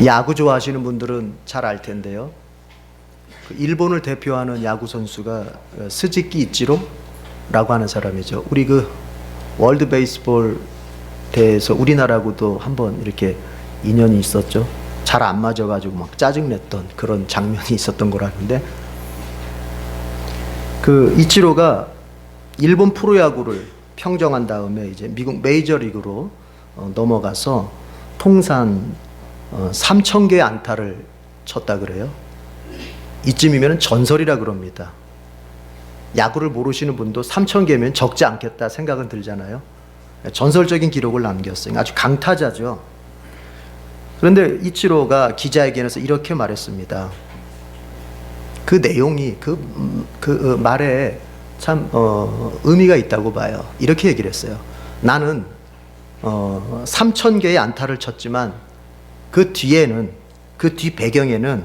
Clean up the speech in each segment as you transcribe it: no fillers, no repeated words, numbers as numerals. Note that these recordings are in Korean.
야구 좋아하시는 분들은 잘 알 텐데요. 일본을 대표하는 야구 선수가 스즈키 이치로라고 하는 사람이죠. 우리 그 월드 베이스볼 대회에서 우리나라하고도 한번 이렇게 인연이 있었죠. 잘 안 맞아가지고 막 짜증냈던 그런 장면이 있었던 거라는데, 그 이치로가 일본 프로야구를 평정한 다음에 이제 미국 메이저리그로 넘어가서 통산 3,000개의 안타를 쳤다 그래요. 이쯤이면 전설이라 그럽니다. 야구를 모르시는 분도 3,000개면 적지 않겠다 생각은 들잖아요. 전설적인 기록을 남겼어요. 아주 강타자죠. 그런데 이치로가 기자회견에서 이렇게 말했습니다. 그 내용이 그 말에 참 의미가 있다고 봐요. 이렇게 얘기를 했어요. 나는 3,000개의 안타를 쳤지만 그 뒤에는, 그 뒤 배경에는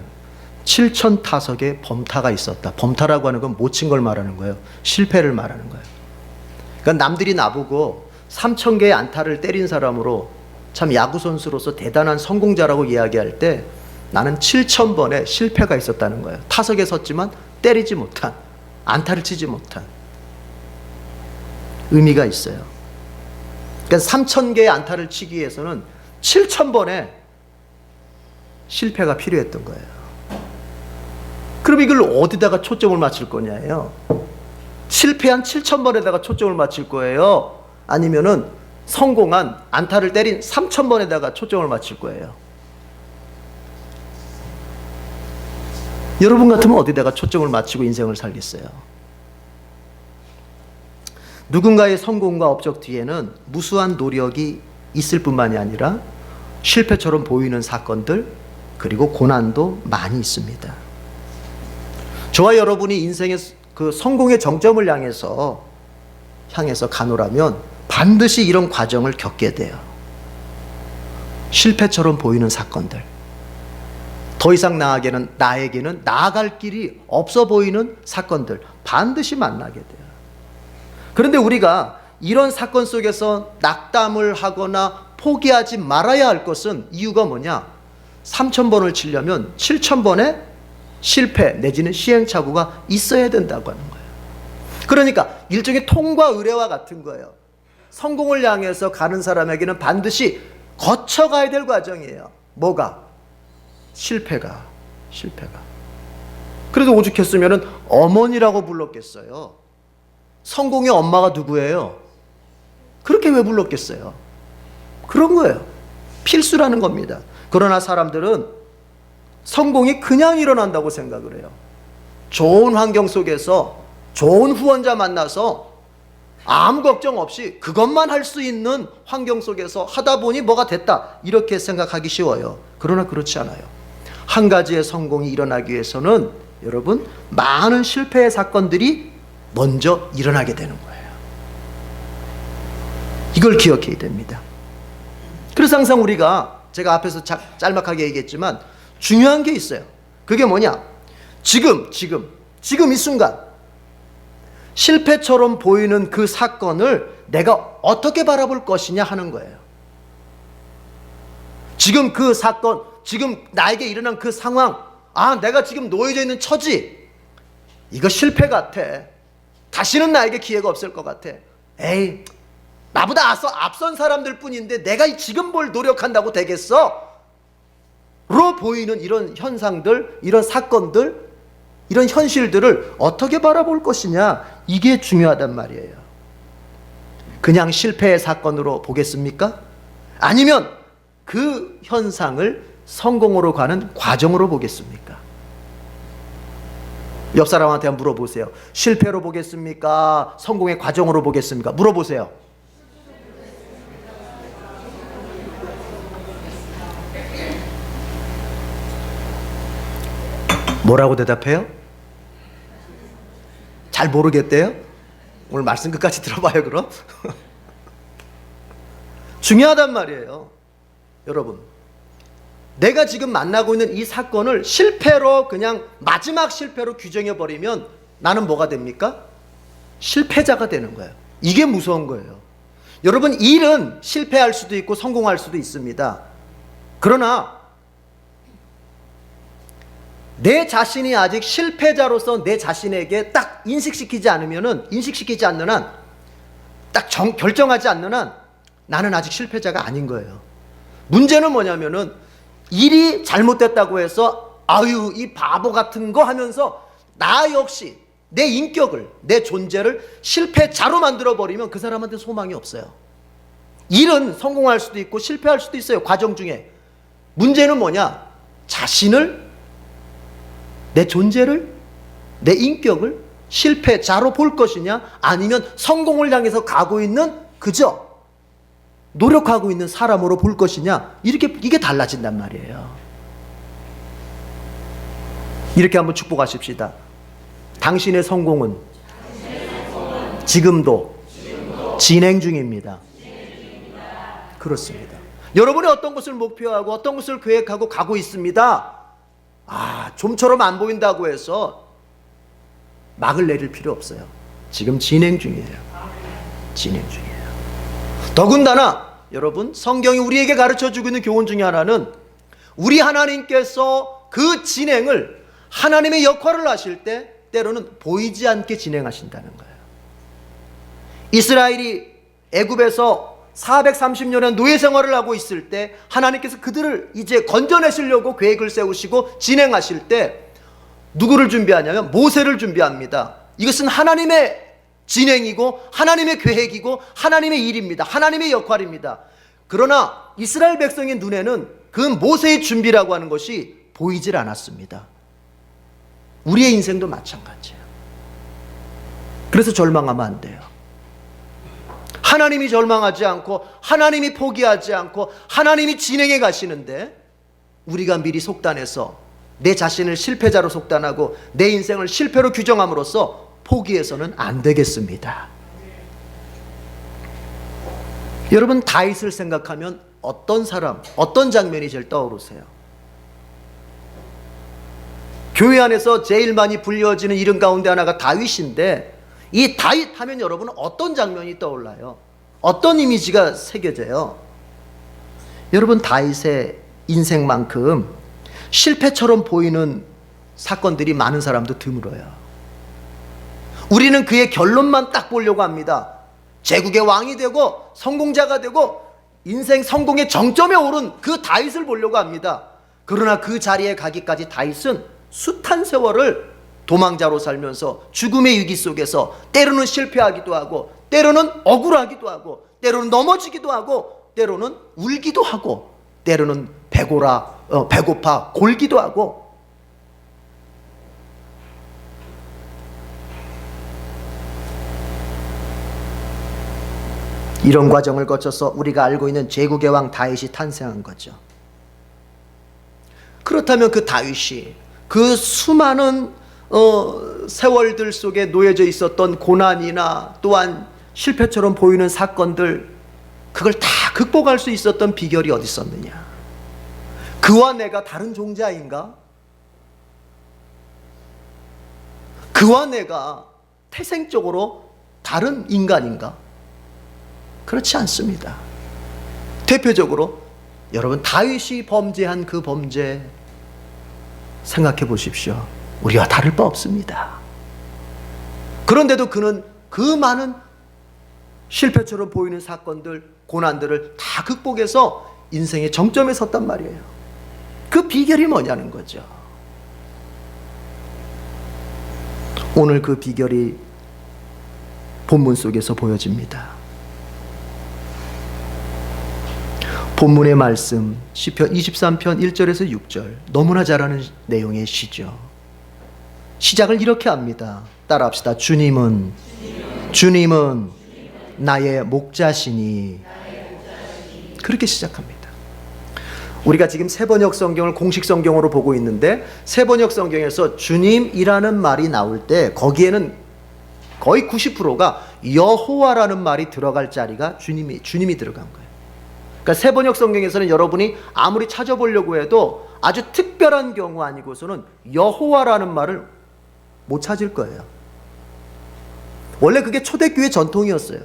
7,000타석의 범타가 있었다. 범타라고 하는 건 못 친 걸 말하는 거예요. 실패를 말하는 거예요. 그러니까 남들이 나보고 3,000개의 안타를 때린 사람으로 참 야구 선수로서 대단한 성공자라고 이야기할 때 나는 7,000번의 실패가 있었다는 거예요. 타석에 섰지만 때리지 못한, 안타를 치지 못한 의미가 있어요. 그러니까 3,000개의 안타를 치기 위해서는 7,000번의 실패가 필요했던 거예요. 그럼 이걸 어디다가 초점을 맞출 거냐예요. 실패한 7,000번에다가 초점을 맞출 거예요? 아니면은 성공한 안타를 때린 3,000번에다가 초점을 맞출 거예요? 여러분 같으면 어디다가 초점을 맞추고 인생을 살겠어요? 누군가의 성공과 업적 뒤에는 무수한 노력이 있을 뿐만이 아니라 실패처럼 보이는 사건들, 그리고 고난도 많이 있습니다. 저와 여러분이 인생의 그 성공의 정점을 향해서 가노라면 반드시 이런 과정을 겪게 돼요. 실패처럼 보이는 사건들, 더 이상 나에게는 나아갈 길이 없어 보이는 사건들 반드시 만나게 돼요. 그런데 우리가 이런 사건 속에서 낙담을 하거나 포기하지 말아야 할 것은, 이유가 뭐냐? 3,000번을 치려면 7,000번의 실패 내지는 시행착오가 있어야 된다고 하는 거예요. 그러니까 일종의 통과 의례와 같은 거예요. 성공을 향해서 가는 사람에게는 반드시 거쳐가야 될 과정이에요. 뭐가? 실패가. 그래도 오죽했으면 어머니라고 불렀겠어요. 성공의 엄마가 누구예요? 그렇게 왜 불렀겠어요? 그런 거예요. 필수라는 겁니다. 그러나 사람들은 성공이 그냥 일어난다고 생각을 해요. 좋은 환경 속에서 좋은 후원자 만나서 아무 걱정 없이 그것만 할 수 있는 환경 속에서 하다 보니 뭐가 됐다, 이렇게 생각하기 쉬워요. 그러나 그렇지 않아요. 한 가지의 성공이 일어나기 위해서는 여러분, 많은 실패의 사건들이 먼저 일어나게 되는 거예요. 이걸 기억해야 됩니다. 그래서 항상 우리가, 제가 앞에서 짤막하게 얘기했지만 중요한 게 있어요. 그게 뭐냐? 지금 이 순간 실패처럼 보이는 그 사건을 내가 어떻게 바라볼 것이냐 하는 거예요. 지금 그 사건, 지금 나에게 일어난 그 상황, 내가 지금 놓여져 있는 처지, 이거 실패 같아. 다시는 나에게 기회가 없을 것 같아. 에이, 나보다 앞선 사람들 뿐인데 내가 지금 뭘 노력한다고 되겠어? 로 보이는 이런 현상들, 이런 사건들, 이런 현실들을 어떻게 바라볼 것이냐, 이게 중요하단 말이에요. 그냥 실패의 사건으로 보겠습니까? 아니면 그 현상을 성공으로 가는 과정으로 보겠습니까? 옆 사람한테 한번 물어보세요. 실패로 보겠습니까? 성공의 과정으로 보겠습니까? 물어보세요. 뭐라고 대답해요? 잘 모르겠대요? 오늘 말씀 끝까지 들어봐요, 그럼. 중요하단 말이에요. 여러분, 내가 지금 만나고 있는 이 사건을 실패로, 그냥 마지막 실패로 규정해버리면 나는 뭐가 됩니까? 실패자가 되는 거예요. 이게 무서운 거예요. 여러분, 일은 실패할 수도 있고 성공할 수도 있습니다. 그러나 내 자신이 아직 실패자로서 내 자신에게 딱 인식시키지 않는 한, 딱 결정하지 않는 한 나는 아직 실패자가 아닌 거예요. 문제는 뭐냐면은 일이 잘못됐다고 해서 아유 이 바보 같은 거 하면서 나 역시 내 인격을, 내 존재를 실패자로 만들어버리면 그 사람한테 소망이 없어요. 일은 성공할 수도 있고 실패할 수도 있어요, 과정 중에. 문제는 뭐냐? 자신을, 내 존재를, 내 인격을 실패자로 볼 것이냐, 아니면 성공을 향해서 가고 있는, 그저 노력하고 있는 사람으로 볼 것이냐, 이게 달라진단 말이에요. 이렇게 한번 축복하십시다. 당신의 성공은 지금도 진행 중입니다. 그렇습니다. 여러분이 어떤 것을 목표하고 어떤 것을 계획하고 가고 있습니다. 좀처럼 안 보인다고 해서 막을 내릴 필요 없어요. 지금 진행 중이에요. 진행 중이에요. 더군다나 여러분, 성경이 우리에게 가르쳐주고 있는 교훈 중에 하나는 우리 하나님께서 그 진행을, 하나님의 역할을 하실 때 때로는 보이지 않게 진행하신다는 거예요. 이스라엘이 애굽에서 430년의 노예 생활을 하고 있을 때 하나님께서 그들을 이제 건져내시려고 계획을 세우시고 진행하실 때 누구를 준비하냐면 모세를 준비합니다. 이것은 하나님의 진행이고 하나님의 계획이고 하나님의 일입니다. 하나님의 역할입니다. 그러나 이스라엘 백성의 눈에는 그 모세의 준비라고 하는 것이 보이질 않았습니다. 우리의 인생도 마찬가지예요. 그래서 절망하면 안 돼요. 하나님이 절망하지 않고 하나님이 포기하지 않고 하나님이 진행해 가시는데 우리가 미리 속단해서 내 자신을 실패자로 속단하고 내 인생을 실패로 규정함으로써 포기해서는 안 되겠습니다. 여러분, 다윗을 생각하면 어떤 사람, 어떤 장면이 제일 떠오르세요? 교회 안에서 제일 많이 불려지는 이름 가운데 하나가 다윗인데, 이 다윗 하면 여러분은 어떤 장면이 떠올라요? 어떤 이미지가 새겨져요? 여러분, 다윗의 인생만큼 실패처럼 보이는 사건들이 많은 사람도 드물어요. 우리는 그의 결론만 딱 보려고 합니다. 제국의 왕이 되고 성공자가 되고 인생 성공의 정점에 오른 그 다윗을 보려고 합니다. 그러나 그 자리에 가기까지 다윗은 숱한 세월을 도망자로 살면서 죽음의 위기 속에서 때로는 실패하기도 하고 때로는 억울하기도 하고 때로는 넘어지기도 하고 때로는 울기도 하고 때로는 배고파 골기도 하고, 이런 과정을 거쳐서 우리가 알고 있는 제국의 왕 다윗이 탄생한 거죠. 그렇다면 그 다윗이 그 수많은 세월들 속에 놓여져 있었던 고난이나 또한 실패처럼 보이는 사건들, 그걸 다 극복할 수 있었던 비결이 어디 있었느냐? 그와 내가 다른 종자인가? 그와 내가 태생적으로 다른 인간인가? 그렇지 않습니다. 대표적으로 여러분, 다윗이 범죄한 그 범죄 생각해 보십시오. 우리와 다를 바 없습니다. 그런데도 그는 그 많은 실패처럼 보이는 사건들, 고난들을 다 극복해서 인생의 정점에 섰단 말이에요. 그 비결이 뭐냐는 거죠. 오늘 그 비결이 본문 속에서 보여집니다. 본문의 말씀, 시편 23편 1절에서 6절, 너무나 잘 아는 내용의 시죠. 시작을 이렇게 합니다. 따라합시다. 주님은 나의 목자시니. 그렇게 시작합니다. 우리가 지금 세번역 성경을 공식 성경으로 보고 있는데, 세번역 성경에서 주님이라는 말이 나올 때 거기에는 거의 90%가 여호와라는 말이 들어갈 자리가 주님이 들어간 거예요. 그러니까 세번역 성경에서는 여러분이 아무리 찾아보려고 해도 아주 특별한 경우 아니고서는 여호와라는 말을 못 찾을 거예요. 원래 그게 초대교회 전통이었어요.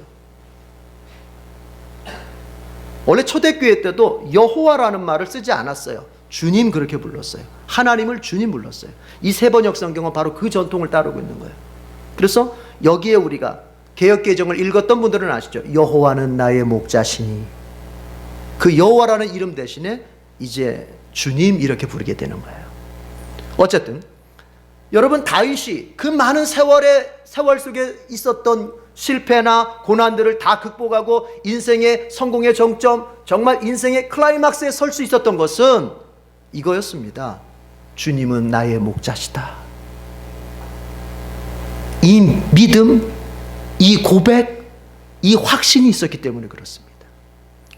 원래 초대교회 때도 여호와라는 말을 쓰지 않았어요. 주님 그렇게 불렀어요. 하나님을 주님 불렀어요. 이 세 번역 성경은 바로 그 전통을 따르고 있는 거예요. 그래서 여기에 우리가 개역개정을 읽었던 분들은 아시죠? 여호와는 나의 목자시니, 그 여호와라는 이름 대신에 이제 주님 이렇게 부르게 되는 거예요. 어쨌든 여러분, 다윗이 그 많은 세월 속에 있었던 실패나 고난들을 다 극복하고 인생의 성공의 정점, 정말 인생의 클라이막스에 설 수 있었던 것은 이거였습니다. 주님은 나의 목자시다. 이 믿음, 이 고백, 이 확신이 있었기 때문에 그렇습니다.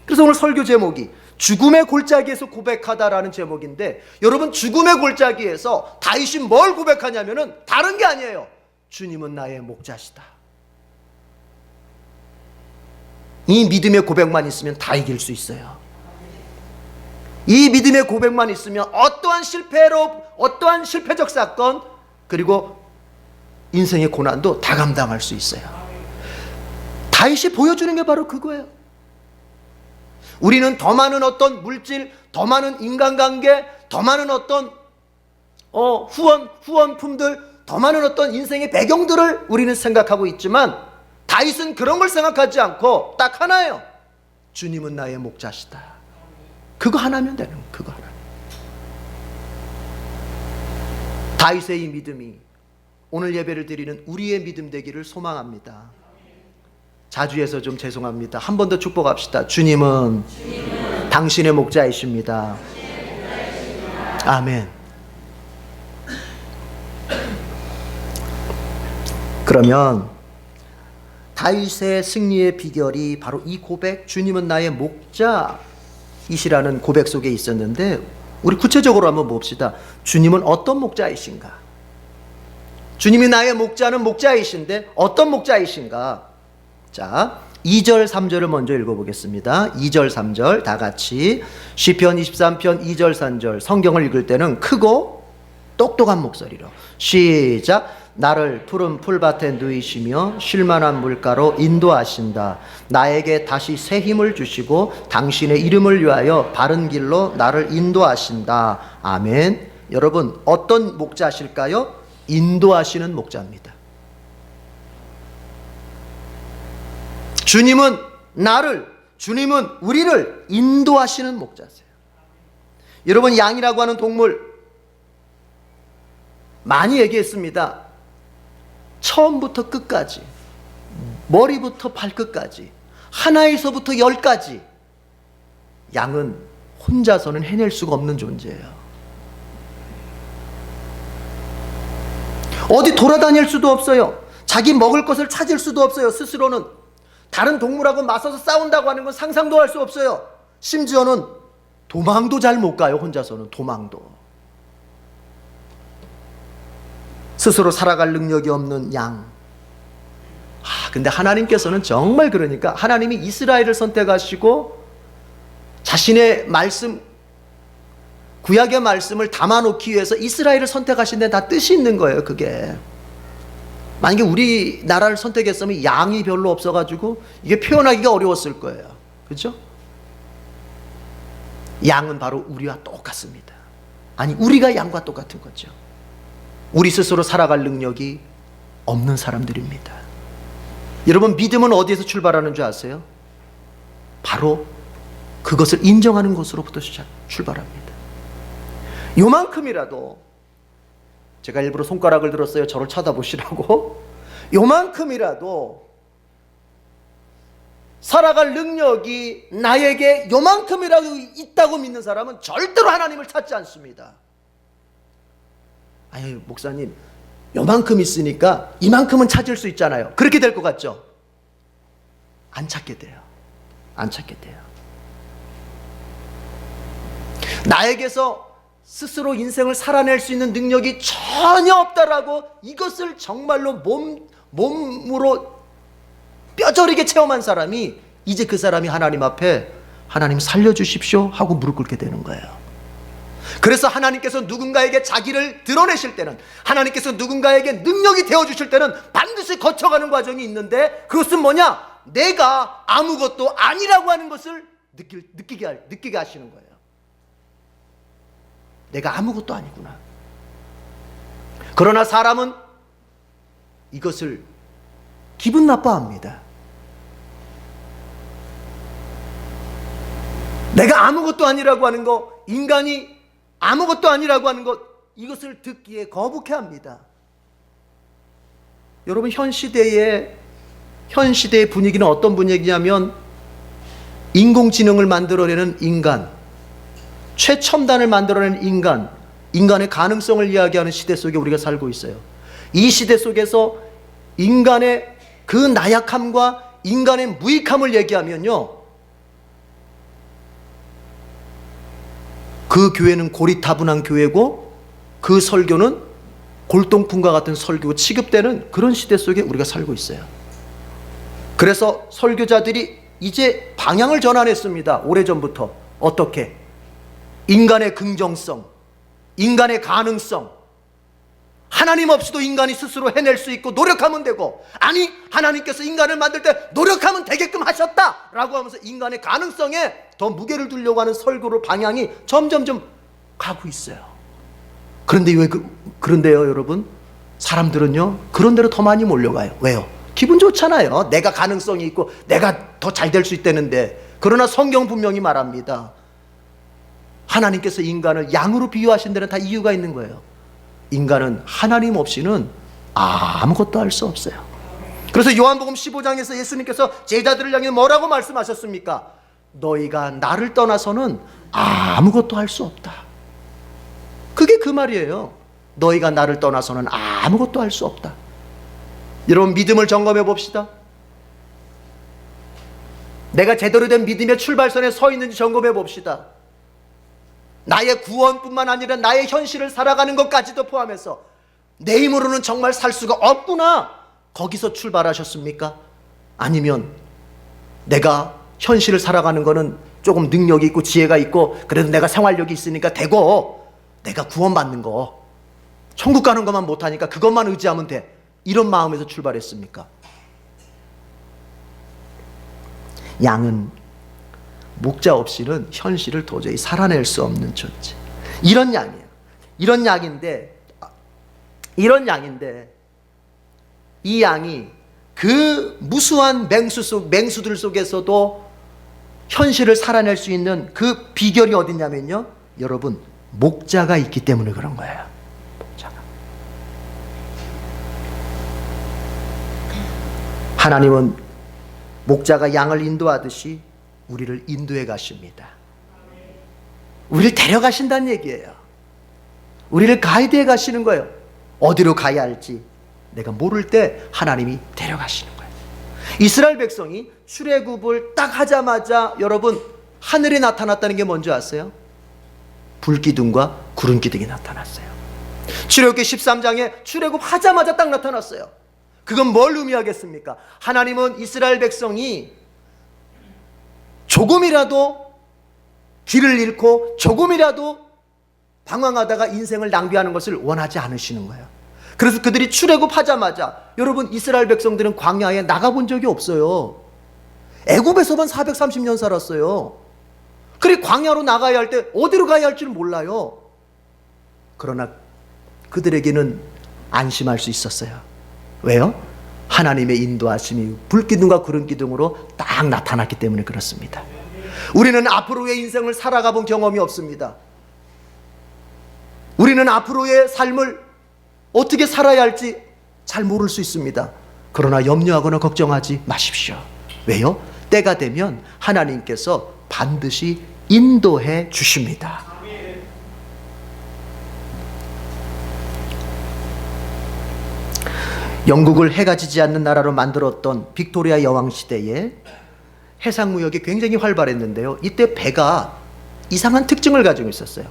그래서 오늘 설교 제목이 죽음의 골짜기에서 고백하다라는 제목인데, 여러분, 죽음의 골짜기에서 다윗이 뭘 고백하냐면은 다른 게 아니에요. 주님은 나의 목자시다. 이 믿음의 고백만 있으면 다 이길 수 있어요. 이 믿음의 고백만 있으면 어떠한 실패적 사건, 그리고 인생의 고난도 다 감당할 수 있어요. 다윗이 보여주는 게 바로 그거예요. 우리는 더 많은 어떤 물질, 더 많은 인간관계, 더 많은 어떤 후원품들, 더 많은 어떤 인생의 배경들을 우리는 생각하고 있지만, 다윗은 그런 걸 생각하지 않고 딱 하나예요. 주님은 나의 목자시다. 그거 하나면 되는 거예요. 그거 하나. 다윗의 이 믿음이 오늘 예배를 드리는 우리의 믿음 되기를 소망합니다. 자주해서 좀 죄송합니다. 한 번 더 축복합시다. 주님은 당신의 목자이십니다. 아멘. 그러면 다윗의 승리의 비결이 바로 이 고백, 주님은 나의 목자이시라는 고백 속에 있었는데, 우리 구체적으로 한번 봅시다. 주님은 어떤 목자이신가? 주님이 나의 목자는 목자이신데 어떤 목자이신가? 자, 2절 3절을 먼저 읽어보겠습니다. 2절 3절 다 같이. 시편 23편 2절 3절 성경을 읽을 때는 크고 똑똑한 목소리로 시작. 나를 푸른 풀밭에 누이시며 쉴만한 물가로 인도하신다. 나에게 다시 새 힘을 주시고 당신의 이름을 위하여 바른 길로 나를 인도하신다. 아멘. 여러분, 어떤 목자실까요? 인도하시는 목자입니다. 주님은 주님은 우리를 인도하시는 목자세요. 여러분, 양이라고 하는 동물 많이 얘기했습니다. 처음부터 끝까지, 머리부터 발끝까지, 하나에서부터 10까지 양은 혼자서는 해낼 수가 없는 존재예요. 어디 돌아다닐 수도 없어요. 자기 먹을 것을 찾을 수도 없어요. 스스로는 다른 동물하고 맞서서 싸운다고 하는 건 상상도 할 수 없어요. 심지어는 도망도 잘 못 가요. 혼자서는 도망도. 스스로 살아갈 능력이 없는 양. 근데 하나님께서는 정말, 그러니까 하나님이 이스라엘을 선택하시고 자신의 말씀, 구약의 말씀을 담아놓기 위해서 이스라엘을 선택하신 데 다 뜻이 있는 거예요. 그게 만약에 우리나라를 선택했으면 양이 별로 없어가지고 이게 표현하기가 어려웠을 거예요. 그렇죠? 양은 바로 우리와 똑같습니다. 아니, 우리가 양과 똑같은 거죠. 우리 스스로 살아갈 능력이 없는 사람들입니다. 여러분, 믿음은 어디에서 출발하는 줄 아세요? 바로 그것을 인정하는 것으로부터 출발합니다. 요만큼이라도, 제가 일부러 손가락을 들었어요. 저를 쳐다보시라고. 요만큼이라도 살아갈 능력이 나에게 요만큼이라도 있다고 믿는 사람은 절대로 하나님을 찾지 않습니다. 아니, 목사님, 요만큼 있으니까 이만큼은 찾을 수 있잖아요. 그렇게 될 것 같죠? 안 찾게 돼요. 안 찾게 돼요. 나에게서 스스로 인생을 살아낼 수 있는 능력이 전혀 없다라고, 이것을 정말로 몸으로 뼈저리게 체험한 사람이 이제 그 사람이 하나님 앞에 하나님 살려주십시오 하고 무릎 꿇게 되는 거예요. 그래서 하나님께서 누군가에게 자기를 드러내실 때는, 하나님께서 누군가에게 능력이 되어주실 때는 반드시 거쳐가는 과정이 있는데, 그것은 뭐냐? 내가 아무것도 아니라고 하는 것을 느끼게 하시는 거예요. 내가 아무것도 아니구나. 그러나 사람은 이것을 기분 나빠합니다. 내가 아무것도 아니라고 하는 거, 인간이 아무것도 아니라고 하는 것, 이것을 듣기에 거북해합니다. 여러분, 현 시대의 분위기는 어떤 분위기냐면 인공지능을 만들어내는 인간, 최첨단을 만들어내는 인간, 인간의 가능성을 이야기하는 시대 속에 우리가 살고 있어요. 이 시대 속에서 인간의 그 나약함과 인간의 무익함을 얘기하면요, 그 교회는 고리타분한 교회고 그 설교는 골동품과 같은 설교가 취급되는 그런 시대 속에 우리가 살고 있어요. 그래서 설교자들이 이제 방향을 전환했습니다. 오래전부터. 어떻게? 인간의 긍정성, 인간의 가능성, 하나님 없이도 인간이 스스로 해낼 수 있고 노력하면 되고, 아니 하나님께서 인간을 만들 때 노력하면 되게끔 하셨다라고 하면서 인간의 가능성에 더 무게를 두려고 하는 설교로 방향이 점점점 가고 있어요. 그런데 그런데요 여러분, 사람들은요 그런 데로 더 많이 몰려가요. 왜요? 기분 좋잖아요. 내가 가능성이 있고 내가 더 잘 될 수 있다는데. 그러나 성경 분명히 말합니다. 하나님께서 인간을 양으로 비유하신 데는 다 이유가 있는 거예요. 인간은 하나님 없이는 아무것도 할 수 없어요. 그래서 요한복음 15장에서 예수님께서 제자들을 향해 뭐라고 말씀하셨습니까? 너희가 나를 떠나서는 아무것도 할 수 없다. 그게 그 말이에요. 너희가 나를 떠나서는 아무것도 할 수 없다. 여러분, 믿음을 점검해 봅시다. 내가 제대로 된 믿음의 출발선에 서 있는지 점검해 봅시다. 나의 구원뿐만 아니라 나의 현실을 살아가는 것까지도 포함해서 내 힘으로는 정말 살 수가 없구나, 거기서 출발하셨습니까? 아니면 내가 현실을 살아가는 거는 조금 능력이 있고 지혜가 있고 그래도 내가 생활력이 있으니까 되고, 내가 구원받는 거, 천국 가는 것만 못하니까 그것만 의지하면 돼, 이런 마음에서 출발했습니까? 양은 목자 없이는 현실을 도저히 살아낼 수 없는 존재. 이런 양이에요. 이런 양인데 이 양이 그 무수한 맹수들 속에서도 현실을 살아낼 수 있는 그 비결이 어디냐면요, 여러분, 목자가 있기 때문에 그런 거예요. 목자가. 하나님은 목자가 양을 인도하듯이 우리를 인도해 가십니다. 우리를 데려가신다는 얘기예요. 우리를 가이드해 가시는 거예요. 어디로 가야 할지 내가 모를 때 하나님이 데려가시는 거예요. 이스라엘 백성이 출애굽을 딱 하자마자 여러분, 하늘에 나타났다는 게 뭔지 아세요? 불기둥과 구름기둥이 나타났어요. 출애굽기 13장에 출애굽 하자마자 딱 나타났어요. 그건 뭘 의미하겠습니까? 하나님은 이스라엘 백성이 조금이라도 길을 잃고 조금이라도 방황하다가 인생을 낭비하는 것을 원하지 않으시는 거예요. 그래서 그들이 출애굽하자마자, 여러분, 이스라엘 백성들은 광야에 나가본 적이 없어요. 애굽에서만 430년 살았어요. 그리고 광야로 나가야 할 때 어디로 가야 할지를 몰라요. 그러나 그들에게는 안심할 수 있었어요. 왜요? 하나님의 인도하심이 불기둥과 구름기둥으로 딱 나타났기 때문에 그렇습니다. 우리는 앞으로의 인생을 살아가 본 경험이 없습니다. 우리는 앞으로의 삶을 어떻게 살아야 할지 잘 모를 수 있습니다. 그러나 염려하거나 걱정하지 마십시오. 왜요? 때가 되면 하나님께서 반드시 인도해 주십니다. 영국을 해가 지지 않는 나라로 만들었던 빅토리아 여왕 시대에 해상무역이 굉장히 활발했는데요, 이때 배가 이상한 특징을 가지고 있었어요.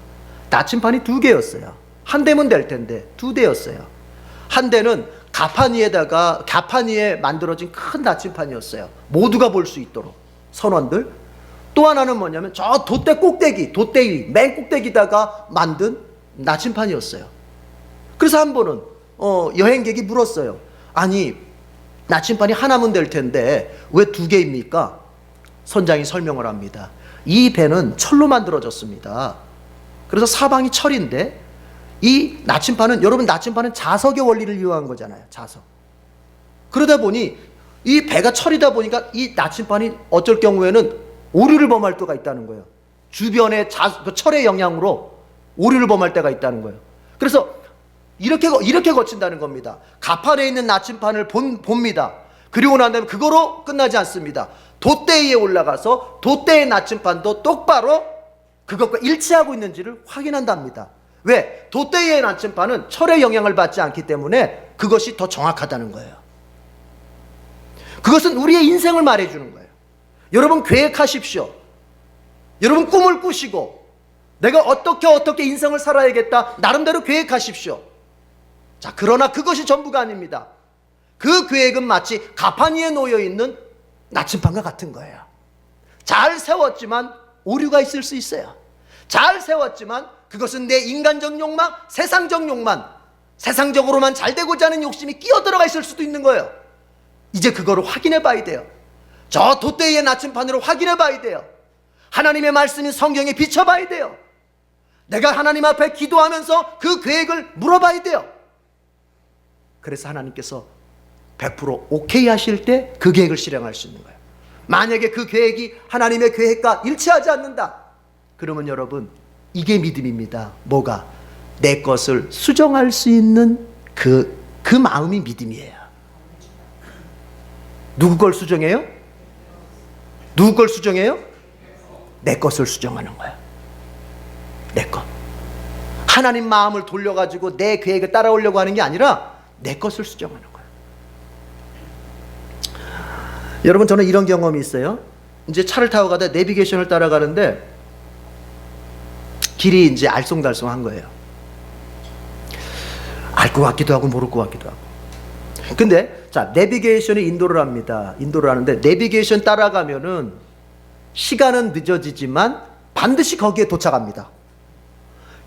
나침판이 2개였어요. 한 대면 될 텐데 2대였어요. 한 대는 가판 위에 만들어진 큰 나침판이었어요. 모두가 볼 수 있도록, 선원들. 또 하나는 뭐냐면 저 돛대 맨 꼭대기다가 만든 나침판이었어요. 그래서 한 번은 여행객이 물었어요. 아니, 나침판이 하나면 될 텐데 왜 2개입니까? 선장이 설명을 합니다. 이 배는 철로 만들어졌습니다. 그래서 사방이 철인데 이 나침반은, 여러분 나침반은 자석의 원리를 이용한 거잖아요. 자석. 그러다 보니 이 배가 철이다 보니까 이 나침반이 어쩔 경우에는 오류를 범할 때가 있다는 거예요. 주변의 그 철의 영향으로 오류를 범할 때가 있다는 거예요. 그래서 이렇게 거친다는 겁니다. 가판에 있는 나침반을 봅니다. 그리고 난 다음에 그거로 끝나지 않습니다. 돛대 위에 올라가서 돛대의 나침반도 똑바로 그것과 일치하고 있는지를 확인한답니다. 왜? 돛대 위의 나침반은 철의 영향을 받지 않기 때문에 그것이 더 정확하다는 거예요. 그것은 우리의 인생을 말해주는 거예요. 여러분 계획하십시오. 여러분 꿈을 꾸시고 내가 어떻게 인생을 살아야겠다 나름대로 계획하십시오. 자, 그러나 그것이 전부가 아닙니다. 그 계획은 마치 가판 위에 놓여있는 나침반과 같은 거예요. 잘 세웠지만 오류가 있을 수 있어요. 잘 세웠지만 그것은 내 인간적 욕망, 세상적 욕망, 세상적으로만 잘 되고자 하는 욕심이 끼어들어가 있을 수도 있는 거예요. 이제 그거를 확인해 봐야 돼요. 저 돛대 위의 나침반으로 확인해 봐야 돼요. 하나님의 말씀인 성경에 비춰봐야 돼요. 내가 하나님 앞에 기도하면서 그 계획을 물어봐야 돼요. 그래서 하나님께서 100% 오케이 하실 때 그 계획을 실행할 수 있는 거예요. 만약에 그 계획이 하나님의 계획과 일치하지 않는다, 그러면 여러분 이게 믿음입니다. 뭐가? 내 것을 수정할 수 있는 그 마음이 믿음이에요. 누구 걸 수정해요? 누구 걸 수정해요? 내 것을 수정하는 거야. 내 것. 하나님 마음을 돌려가지고 내 계획을 따라오려고 하는 게 아니라 내 것을 수정하는 거야. 여러분, 저는 이런 경험이 있어요. 이제 차를 타고 가다 내비게이션을 따라가는데 길이 이제 알쏭달쏭한 거예요. 알 것 같기도 하고 모를 것 같기도 하고. 근데 자, 내비게이션이 인도를 합니다. 인도를 하는데 내비게이션 따라가면은 시간은 늦어지지만 반드시 거기에 도착합니다.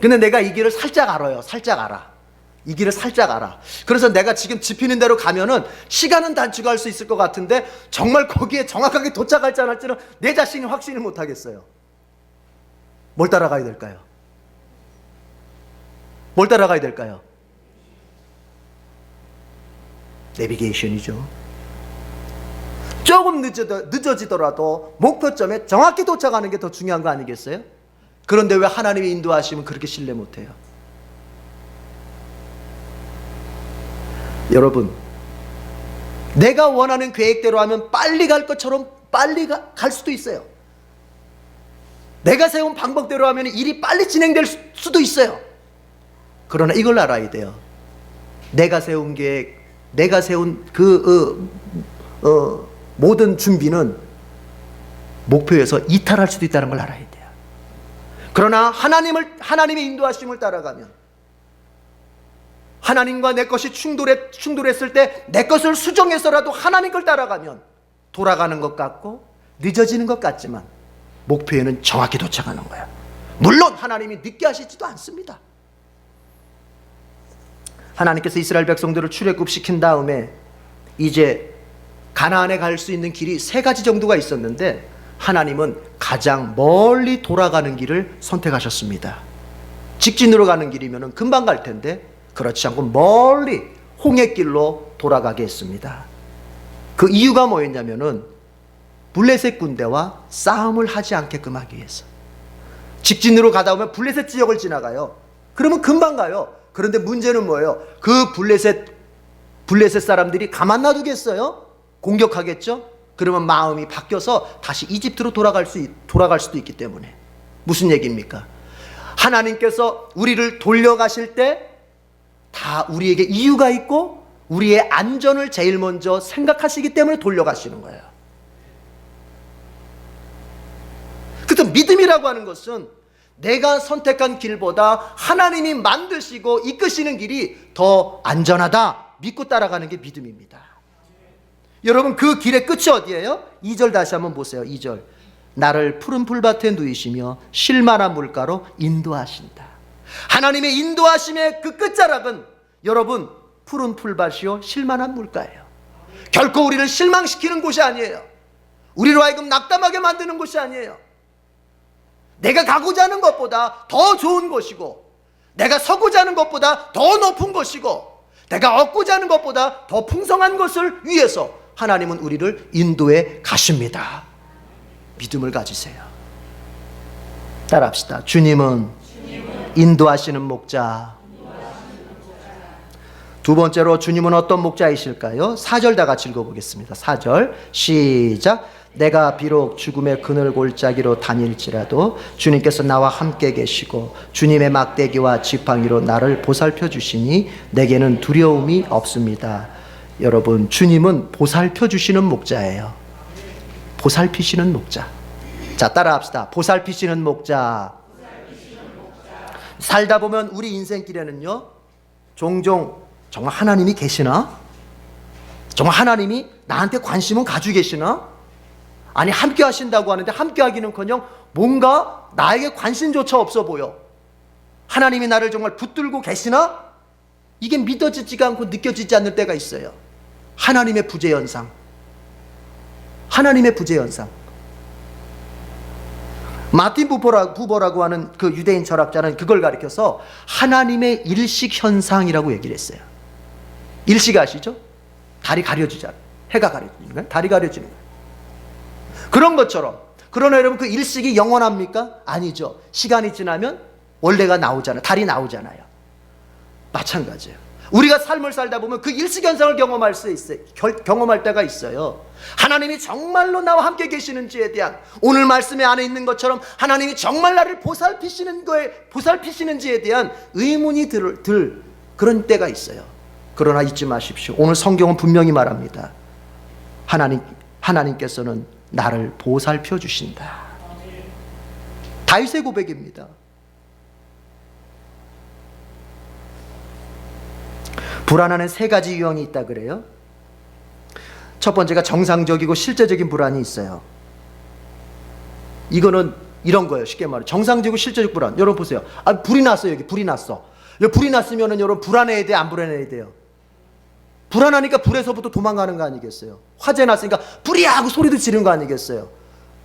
근데 내가 이 길을 살짝 알아요. 살짝 알아. 이 길을 살짝 알아. 그래서 내가 지금 짚히는 대로 가면은 시간은 단축할 수 있을 것 같은데 정말 거기에 정확하게 도착할지 안 할지는 내 자신이 확신을 못 하겠어요. 뭘 따라가야 될까요? 뭘 따라가야 될까요? 내비게이션이죠. 조금 늦어지더라도 목표점에 정확히 도착하는 게 더 중요한 거 아니겠어요? 그런데 왜 하나님의 인도하시면 그렇게 신뢰 못해요? 여러분, 내가 원하는 계획대로 하면 빨리 갈 것처럼 빨리 갈 수도 있어요. 내가 세운 방법대로 하면 일이 빨리 진행될 수도 있어요. 그러나 이걸 알아야 돼요. 내가 세운 계획, 내가 세운 모든 준비는 목표에서 이탈할 수도 있다는 걸 알아야 돼요. 그러나 하나님의 인도하심을 따라가면, 하나님과 내 것이 충돌했을 때 내 것을 수정해서라도 하나님 걸 따라가면 돌아가는 것 같고 늦어지는 것 같지만 목표에는 정확히 도착하는 거야. 물론 하나님이 늦게 하시지도 않습니다. 하나님께서 이스라엘 백성들을 출애굽시킨 다음에 이제 가나안에 갈 수 있는 길이 3가지 정도가 있었는데 하나님은 가장 멀리 돌아가는 길을 선택하셨습니다. 직진으로 가는 길이면 금방 갈 텐데 그렇지 않고 멀리 홍해길로 돌아가게 했습니다. 그 이유가 뭐였냐면은 블레셋 군대와 싸움을 하지 않게끔 하기 위해서. 직진으로 가다 보면 블레셋 지역을 지나가요. 그러면 금방 가요. 그런데 문제는 뭐예요? 그 블레셋 사람들이 가만 놔두겠어요? 공격하겠죠? 그러면 마음이 바뀌어서 다시 이집트로 돌아갈 수도 있기 때문에. 무슨 얘기입니까? 하나님께서 우리를 돌려가실 때 다 우리에게 이유가 있고 우리의 안전을 제일 먼저 생각하시기 때문에 돌려가시는 거예요. 그래서 믿음이라고 하는 것은 내가 선택한 길보다 하나님이 만드시고 이끄시는 길이 더 안전하다 믿고 따라가는 게 믿음입니다. 여러분, 그 길의 끝이 어디예요? 2절 다시 한번 보세요. 2절. 나를 푸른 풀밭에 누이시며 쉴만한 물가로 인도하신다. 하나님의 인도하심의 그 끝자락은 여러분 푸른 풀밭이요 쉴만한 물가예요. 결코 우리를 실망시키는 곳이 아니에요. 우리로 하여금 낙담하게 만드는 곳이 아니에요. 내가 가고자 하는 것보다 더 좋은 곳이고, 내가 서고자 하는 것보다 더 높은 곳이고, 내가 얻고자 하는 것보다 더 풍성한 것을 위해서 하나님은 우리를 인도해 가십니다. 믿음을 가지세요. 따라합시다. 주님은 인도하시는 목자. 두 번째로 주님은 어떤 목자이실까요? 4절 다 같이 읽어보겠습니다. 4절 시작. 내가 비록 죽음의 그늘 골짜기로 다닐지라도 주님께서 나와 함께 계시고 주님의 막대기와 지팡이로 나를 보살펴 주시니 내게는 두려움이 없습니다. 여러분, 주님은 보살펴 주시는 목자예요. 보살피시는 목자. 자, 따라합시다. 보살피시는 목자. 살다 보면 우리 인생길에는요, 종종 정말 하나님이 계시나? 정말 하나님이 나한테 관심은 가지고 계시나? 아니, 함께 하신다고 하는데 함께 하기는커녕 뭔가 나에게 관심조차 없어 보여. 하나님이 나를 정말 붙들고 계시나? 이게 믿어지지가 않고 느껴지지 않는 때가 있어요. 하나님의 부재현상. 하나님의 부재현상. 마틴 부버라고 하는 그 유대인 철학자는 그걸 가리켜서 하나님의 일식현상이라고 얘기를 했어요. 일식 아시죠? 다리 가려지잖아요. 해가 가려지는 거예요. 다리 가려지는 거예요. 그런 것처럼, 그러나 여러분, 그 일식이 영원합니까? 아니죠. 시간이 지나면 원래가 나오잖아요. 달이 나오잖아요. 마찬가지예요. 우리가 삶을 살다 보면 그 일식현상을 경험할 수 있어요. 경험할 때가 있어요. 하나님이 정말로 나와 함께 계시는지에 대한, 오늘 말씀에 안에 있는 것처럼 하나님이 정말 나를 보살피시는지에 대한 의문이 들 그런 때가 있어요. 그러나 잊지 마십시오. 오늘 성경은 분명히 말합니다. 하나님께서는 나를 보살펴 주신다. 다윗의 고백입니다. 불안하는 세 가지 유형이 있다 그래요. 첫 번째가 정상적이고 실제적인 불안이 있어요. 이거는 이런 거예요. 쉽게 말해 정상적이고 실제적 불안. 여러분 보세요. 불이 났어요. 여기 불이 났어. 여기 불이 났으면은 여러분 불안해야 돼, 안 불안해야 돼요? 불안하니까 불에서부터 도망가는 거 아니겠어요? 화재 났으니까 불이야 하고 소리도 지르는 거 아니겠어요?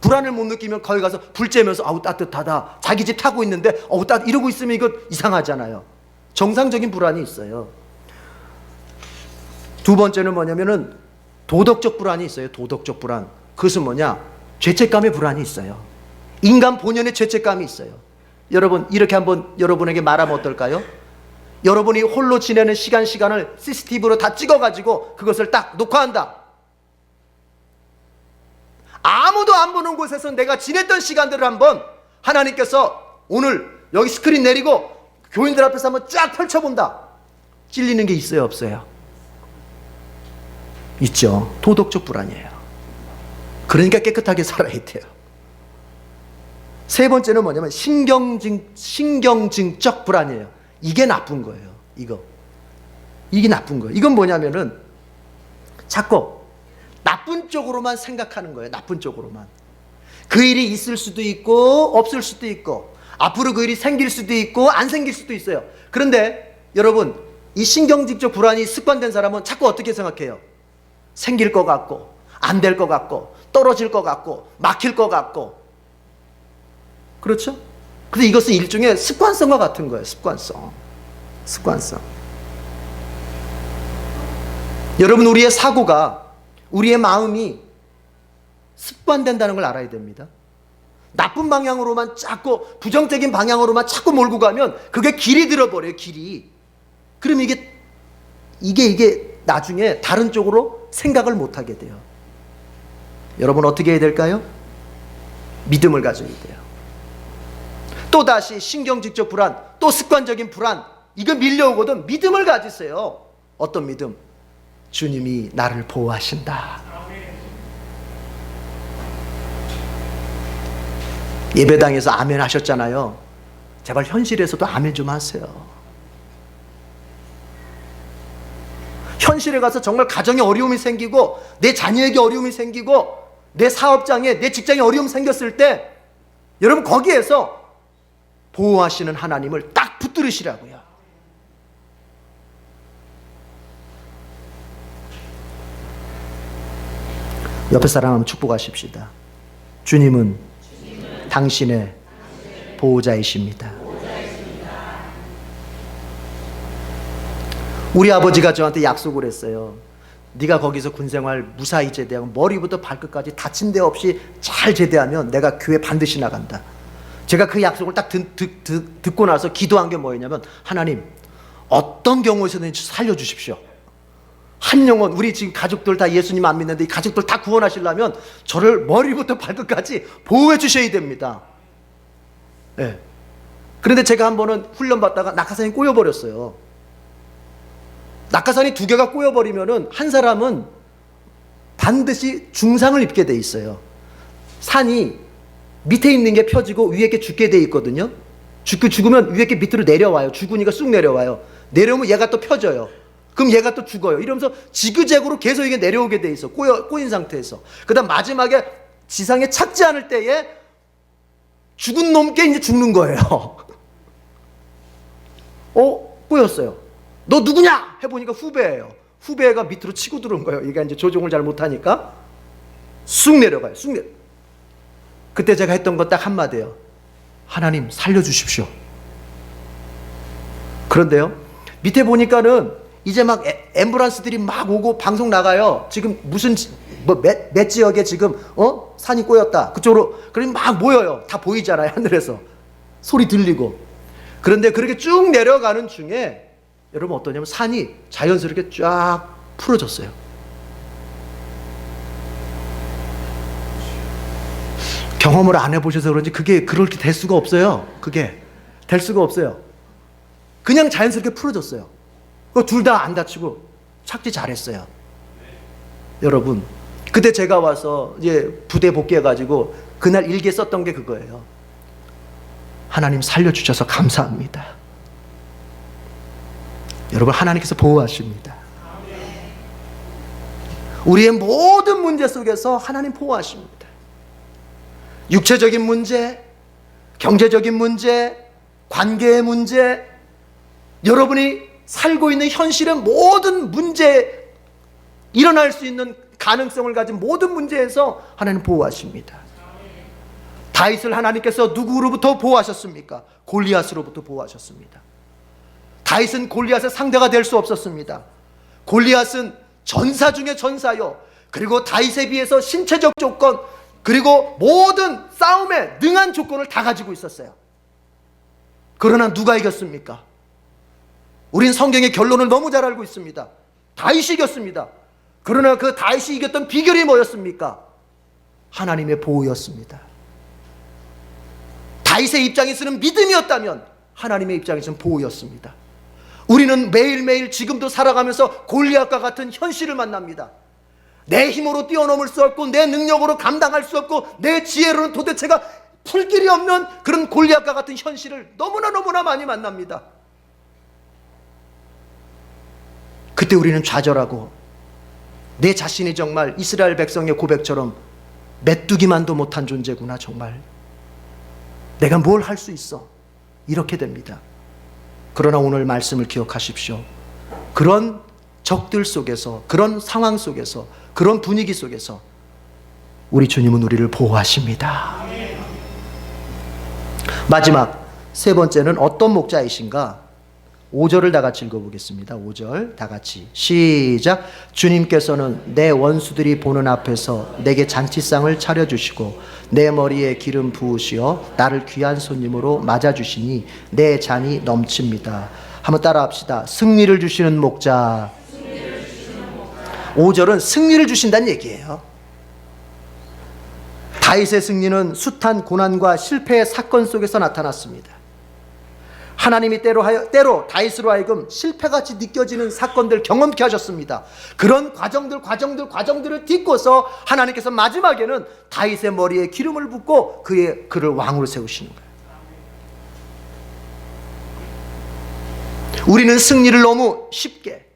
불안을 못 느끼면 거기 가서 불 쬐면서 아우 따뜻하다, 자기 집 타고 있는데 어우 이러고 있으면 이거 이상하잖아요. 정상적인 불안이 있어요. 두 번째는 뭐냐면은 도덕적 불안이 있어요. 도덕적 불안. 그것은 뭐냐? 죄책감의 불안이 있어요. 인간 본연의 죄책감이 있어요. 여러분, 이렇게 한번 여러분에게 말하면 어떨까요? 여러분이 홀로 지내는 시간을 CCTV로 다 찍어가지고 그것을 딱 녹화한다. 아무도 안 보는 곳에서 내가 지냈던 시간들을 한번 하나님께서 오늘 여기 스크린 내리고 교인들 앞에서 한번 쫙 펼쳐본다. 찔리는 게 있어요, 없어요? 있죠. 도덕적 불안이에요. 그러니까 깨끗하게 살아야 돼요. 세 번째는 뭐냐면 신경증적 불안이에요. 이게 나쁜 거예요. 이게 나쁜 거예요. 이건 뭐냐면은 자꾸 나쁜 쪽으로만 생각하는 거예요. 나쁜 쪽으로만. 그 일이 있을 수도 있고 없을 수도 있고 앞으로 그 일이 생길 수도 있고 안 생길 수도 있어요. 그런데 여러분, 이 신경증적 불안이 습관된 사람은 자꾸 어떻게 생각해요? 생길 것 같고 안 될 것 같고 떨어질 것 같고 막힐 것 같고. 그렇죠? 근데 이것은 일종의 습관성과 같은 거예요. 습관성. 여러분, 우리의 사고가, 우리의 마음이 습관된다는 걸 알아야 됩니다. 나쁜 방향으로만 자꾸, 부정적인 방향으로만 자꾸 몰고 가면 그게 길이 들어버려요. 길이. 그럼 이게 나중에 다른 쪽으로 생각을 못하게 돼요. 여러분, 어떻게 해야 될까요? 믿음을 가져야 돼요. 또다시 신경질적 불안, 또 습관적인 불안, 이거 밀려오거든. 믿음을 가지세요. 어떤 믿음? 주님이 나를 보호하신다. 예배당에서 아멘 하셨잖아요. 제발 현실에서도 아멘 좀 하세요. 현실에 가서 정말 가정에 어려움이 생기고 내 자녀에게 어려움이 생기고 내 사업장에, 내 직장에 어려움 생겼을 때 여러분, 거기에서 보호하시는 하나님을 딱 붙들으시라고요. 옆에 사람 한번 축복하십시다. 주님은 당신의 보호자이십니다. 우리 아버지가 저한테 약속을 했어요. 네가 거기서 군생활 무사히 제대하고 머리부터 발끝까지 다친 데 없이 잘 제대하면 내가 교회 반드시 나간다. 제가 그 약속을 딱 듣고 나서 기도한 게 뭐였냐면, 하나님, 어떤 경우에서든지 살려주십시오. 한 영혼, 우리 지금 가족들 다 예수님 안 믿는데 이 가족들 다 구원하시려면 저를 머리부터 발끝까지 보호해 주셔야 됩니다. 네. 그런데 제가 한 번은 훈련 받다가 낙하산이 꼬여버렸어요. 낙하산이 두 개가 꼬여버리면은 한 사람은 반드시 중상을 입게 돼 있어요. 산이 밑에 있는 게 펴지고 위에 게 죽게 돼 있거든요. 죽으면 위에 게 밑으로 내려와요. 죽으니까 쑥 내려와요. 내려오면 얘가 또 펴져요. 그럼 얘가 또 죽어요. 이러면서 지그재그로 계속 이게 내려오게 돼 있어. 꼬인 상태에서. 그 다음 마지막에 지상에 착지 않을 때에 죽은 놈께 이제 죽는 거예요. 꼬였어요. 너 누구냐? 해보니까 후배예요. 후배가 밑으로 치고 들어온 거예요. 얘가 이제 조종을 잘 못하니까 쑥 내려가요. 그때 제가 했던 건 딱 한마디예요. 하나님 살려주십시오. 그런데요, 밑에 보니까는 이제 막 앰뷸런스들이 막 오고 방송 나가요. 지금 무슨 몇 지역에 지금 산이 꼬였다. 그쪽으로 그럼 막 모여요. 다 보이잖아요. 하늘에서 소리 들리고. 그런데 그렇게 쭉 내려가는 중에 여러분 어떠냐면 산이 자연스럽게 쫙 풀어졌어요. 경험을 안 해보셔서 그런지 그게 그렇게 될 수가 없어요. 그게 될 수가 없어요. 그냥 자연스럽게 풀어졌어요. 둘 다 안 다치고 착지 잘했어요. 여러분, 그때 제가 와서 이제 부대 복귀해가지고 그날 일기에 썼던 게 그거예요. 하나님 살려주셔서 감사합니다. 여러분, 하나님께서 보호하십니다. 우리의 모든 문제 속에서 하나님 보호하십니다. 육체적인 문제, 경제적인 문제, 관계의 문제, 여러분이 살고 있는 현실의 모든 문제, 일어날 수 있는 가능성을 가진 모든 문제에서 하나님 보호하십니다. 다윗을 하나님께서 누구로부터 보호하셨습니까? 골리앗으로부터 보호하셨습니다. 다윗은 골리앗의 상대가 될 수 없었습니다. 골리앗은 전사 중에 전사요, 그리고 다윗에 비해서 신체적 조건, 그리고 모든 싸움에 능한 조건을 다 가지고 있었어요. 그러나 누가 이겼습니까? 우린 성경의 결론을 너무 잘 알고 있습니다. 다윗이 이겼습니다. 그러나 그 다윗이 이겼던 비결이 뭐였습니까? 하나님의 보호였습니다. 다윗의 입장에서는 믿음이었다면 하나님의 입장에서는 보호였습니다. 우리는 매일매일 지금도 살아가면서 골리앗과 같은 현실을 만납니다. 내 힘으로 뛰어넘을 수 없고 내 능력으로 감당할 수 없고 내 지혜로는 도대체가 풀 길이 없는 그런 골리앗과 같은 현실을 너무나 많이 만납니다. 그때 우리는 좌절하고 내 자신이 정말 이스라엘 백성의 고백처럼 메뚜기만도 못한 존재구나, 정말 내가 뭘 할 수 있어, 이렇게 됩니다. 그러나 오늘 말씀을 기억하십시오. 그런 적들 속에서, 그런 상황 속에서, 그런 분위기 속에서 우리 주님은 우리를 보호하십니다. 마지막 세 번째는 어떤 목자이신가? 5절을 다 같이 읽어보겠습니다. 5절 다 같이 시작. 주님께서는 내 원수들이 보는 앞에서 내게 잔치상을 차려주시고 내 머리에 기름 부으시어 나를 귀한 손님으로 맞아주시니 내 잔이 넘칩니다. 한번 따라합시다. 승리를 주시는 목자. 5절은 승리를 주신다는 얘기예요. 다윗의 승리는 숱한 고난과 실패의 사건 속에서 나타났습니다. 하나님이 때로 다윗으로 하여금 실패같이 느껴지는 사건들 경험케 하셨습니다. 그런 과정들을 딛고서 하나님께서 마지막에는 다윗의 머리에 기름을 붓고 그를 왕으로 세우시는 거예요. 우리는 승리를 너무 쉽게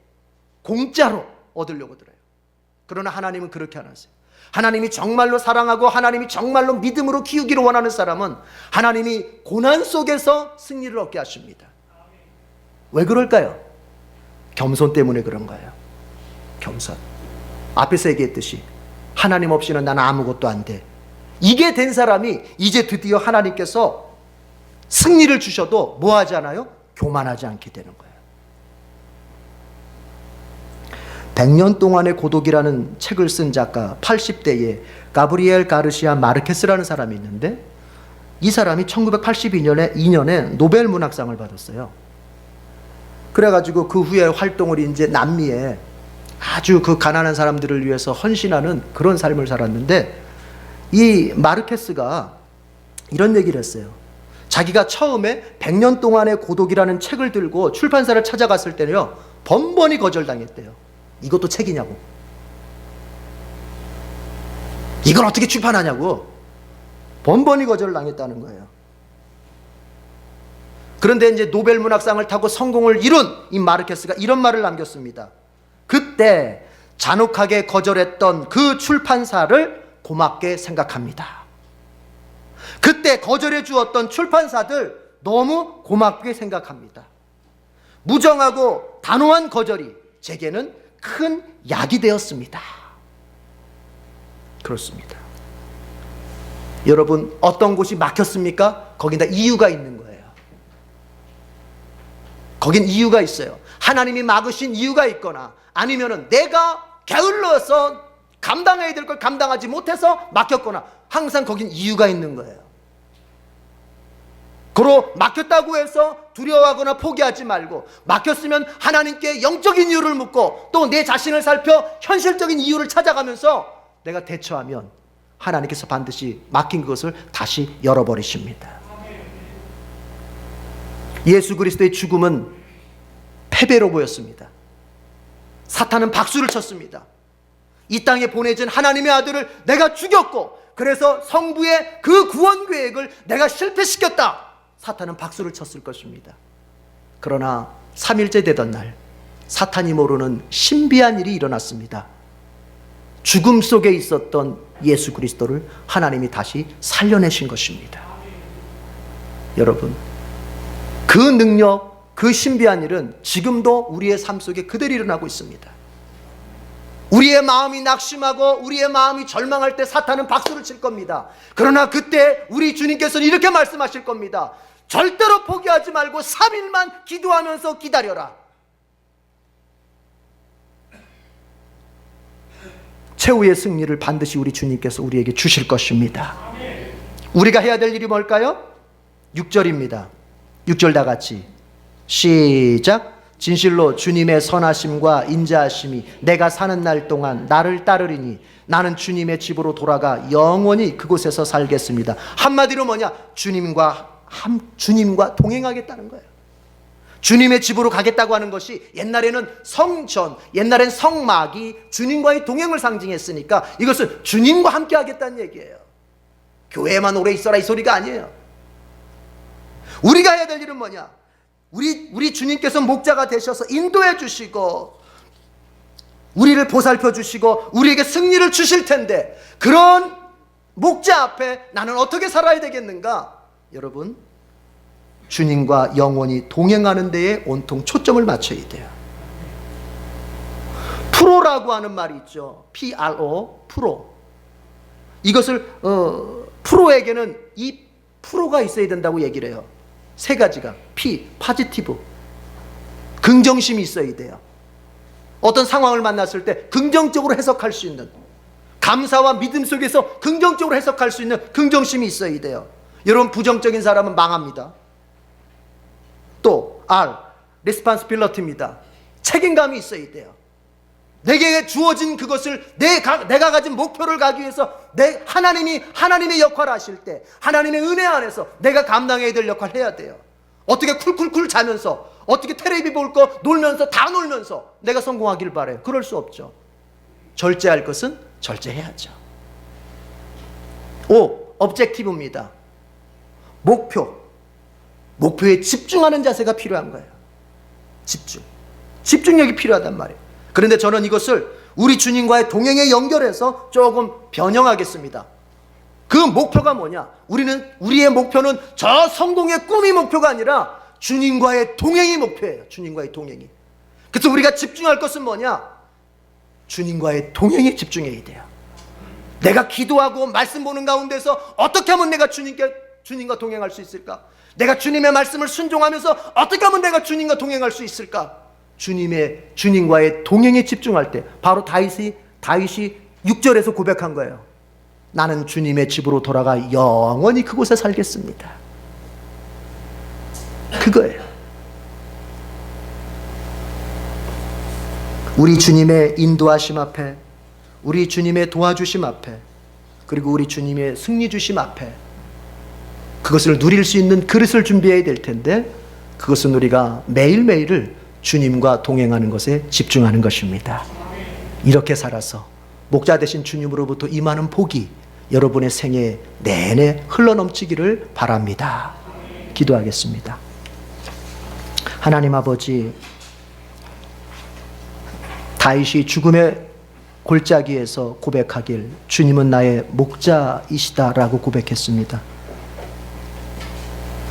공짜로 얻으려고 들어요. 그러나 하나님은 그렇게 안 하세요. 하나님이 정말로 사랑하고 하나님이 정말로 믿음으로 키우기를 원하는 사람은 하나님이 고난 속에서 승리를 얻게 하십니다. 왜 그럴까요? 겸손 때문에 그런 거예요. 겸손. 앞에서 얘기했듯이 하나님 없이는 나는 아무것도 안 돼. 이게 된 사람이 이제 드디어 하나님께서 승리를 주셔도 뭐 하지 않아요? 교만하지 않게 되는 거예요. 100년 동안의 고독이라는 책을 쓴 작가, 80대에 가브리엘 가르시아 마르케스라는 사람이 있는데, 이 사람이 1982년에 노벨 문학상을 받았어요. 그래가지고 그 후에 활동을 이제 남미에 아주 그 가난한 사람들을 위해서 헌신하는 그런 삶을 살았는데, 이 마르케스가 이런 얘기를 했어요. 자기가 처음에 100년 동안의 고독이라는 책을 들고 출판사를 찾아갔을 때는요, 번번이 거절당했대요. 이것도 책이냐고, 이걸 어떻게 출판하냐고 번번이 거절당했다는 거예요. 그런데 이제 노벨 문학상을 타고 성공을 이룬 이 마르케스가 이런 말을 남겼습니다. 그때 잔혹하게 거절했던 그 출판사를 고맙게 생각합니다. 그때 거절해 주었던 출판사들 너무 고맙게 생각합니다. 무정하고 단호한 거절이 제게는 큰 약이 되었습니다. 그렇습니다. 여러분, 어떤 곳이 막혔습니까? 거긴 다 이유가 있는 거예요. 거긴 이유가 있어요. 하나님이 막으신 이유가 있거나, 아니면은 내가 게을러서 감당해야 될 걸 감당하지 못해서 막혔거나, 항상 거긴 이유가 있는 거예요. 그로 막혔다고 해서 두려워하거나 포기하지 말고, 막혔으면 하나님께 영적인 이유를 묻고 또 내 자신을 살펴 현실적인 이유를 찾아가면서 내가 대처하면 하나님께서 반드시 막힌 그것을 다시 열어버리십니다. 예수 그리스도의 죽음은 패배로 보였습니다. 사탄은 박수를 쳤습니다. 이 땅에 보내진 하나님의 아들을 내가 죽였고, 그래서 성부의 그 구원 계획을 내가 실패시켰다. 사탄은 박수를 쳤을 것입니다. 그러나 3일째 되던 날, 사탄이 모르는 신비한 일이 일어났습니다. 죽음 속에 있었던 예수 그리스도를 하나님이 다시 살려내신 것입니다. 여러분, 그 능력, 그 신비한 일은 지금도 우리의 삶 속에 그대로 일어나고 있습니다. 우리의 마음이 낙심하고 우리의 마음이 절망할 때 사탄은 박수를 칠 겁니다. 그러나 그때 우리 주님께서는 이렇게 말씀하실 겁니다. 절대로 포기하지 말고 3일만 기도하면서 기다려라. 최후의 승리를 반드시 우리 주님께서 우리에게 주실 것입니다. 우리가 해야 될 일이 뭘까요? 6절입니다. 6절 다 같이 시작. 진실로 주님의 선하심과 인자하심이 내가 사는 날 동안 나를 따르리니 나는 주님의 집으로 돌아가 영원히 그곳에서 살겠습니다. 한마디로 뭐냐? 주님과 동행하겠다는 거예요. 주님의 집으로 가겠다고 하는 것이, 옛날에는 성전, 옛날엔 성막이 주님과의 동행을 상징했으니까 이것은 주님과 함께 하겠다는 얘기예요. 교회에만 오래 있어라 이 소리가 아니에요. 우리가 해야 될 일은 뭐냐? 우리 주님께서 목자가 되셔서 인도해 주시고 우리를 보살펴 주시고 우리에게 승리를 주실 텐데, 그런 목자 앞에 나는 어떻게 살아야 되겠는가? 여러분, 주님과 영원히 동행하는 데에 온통 초점을 맞춰야 돼요. 프로라고 하는 말이 있죠. PRO, 프로. 이것을 프로에게는 이 프로가 있어야 된다고 얘기를 해요. 세 가지가 P, 포지티브, 긍정심이 있어야 돼요. 어떤 상황을 만났을 때 긍정적으로 해석할 수 있는, 감사와 믿음 속에서 긍정적으로 해석할 수 있는 긍정심이 있어야 돼요. 여러분, 부정적인 사람은 망합니다. 또 R, responsibility입니다. 책임감이 있어야 돼요. 내게 주어진 그것을 내가 가진 목표를 가기 위해서 하나님의 역할을 하실 때 하나님의 은혜 안에서 내가 감당해야 될 역할을 해야 돼요. 어떻게 쿨쿨쿨 자면서, 어떻게 텔레비 볼 거 놀면서 다 놀면서 내가 성공하길 바라요. 그럴 수 없죠. 절제할 것은 절제해야죠. O, objective입니다. 목표에 집중하는 자세가 필요한 거예요. 집중력이 필요하단 말이에요. 그런데 저는 이것을 우리 주님과의 동행에 연결해서 조금 변형하겠습니다. 그 목표가 뭐냐? 우리의 목표는 저 성공의 꿈이 목표가 아니라 주님과의 동행이 목표예요. 주님과의 동행이. 그래서 우리가 집중할 것은 뭐냐? 주님과의 동행에 집중해야 돼요. 내가 기도하고 말씀 보는 가운데서 어떻게 하면 내가 주님과 동행할 수 있을까? 내가 주님의 말씀을 순종하면서 어떻게 하면 내가 주님과 동행할 수 있을까? 주님과의 동행에 집중할 때 바로 다윗이 6절에서 고백한 거예요. 나는 주님의 집으로 돌아가 영원히 그곳에 살겠습니다. 그거예요. 우리 주님의 인도하심 앞에, 우리 주님의 도와주심 앞에, 그리고 우리 주님의 승리 주심 앞에 그것을 누릴 수 있는 그릇을 준비해야 될 텐데, 그것은 우리가 매일매일을 주님과 동행하는 것에 집중하는 것입니다. 이렇게 살아서 목자 되신 주님으로부터 임하는 복이 여러분의 생애 내내 흘러넘치기를 바랍니다. 기도하겠습니다. 하나님 아버지, 다윗이 죽음의 골짜기에서 고백하길 주님은 나의 목자이시다라고 고백했습니다.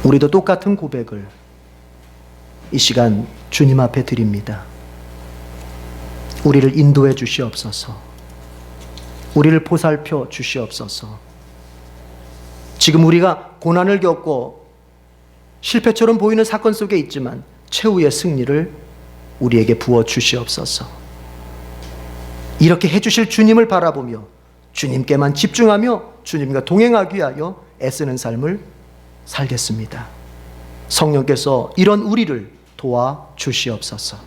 우리도 똑같은 고백을 이 시간 주님 앞에 드립니다. 우리를 인도해 주시옵소서. 우리를 보살펴 주시옵소서. 지금 우리가 고난을 겪고 실패처럼 보이는 사건 속에 있지만 최후의 승리를 우리에게 부어 주시옵소서. 이렇게 해주실 주님을 바라보며 주님께만 집중하며 주님과 동행하기 위하여 애쓰는 삶을 살겠습니다. 성령께서 이런 우리를 도와 주시옵소서.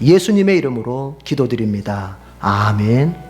예수님의 이름으로 기도드립니다. 아멘.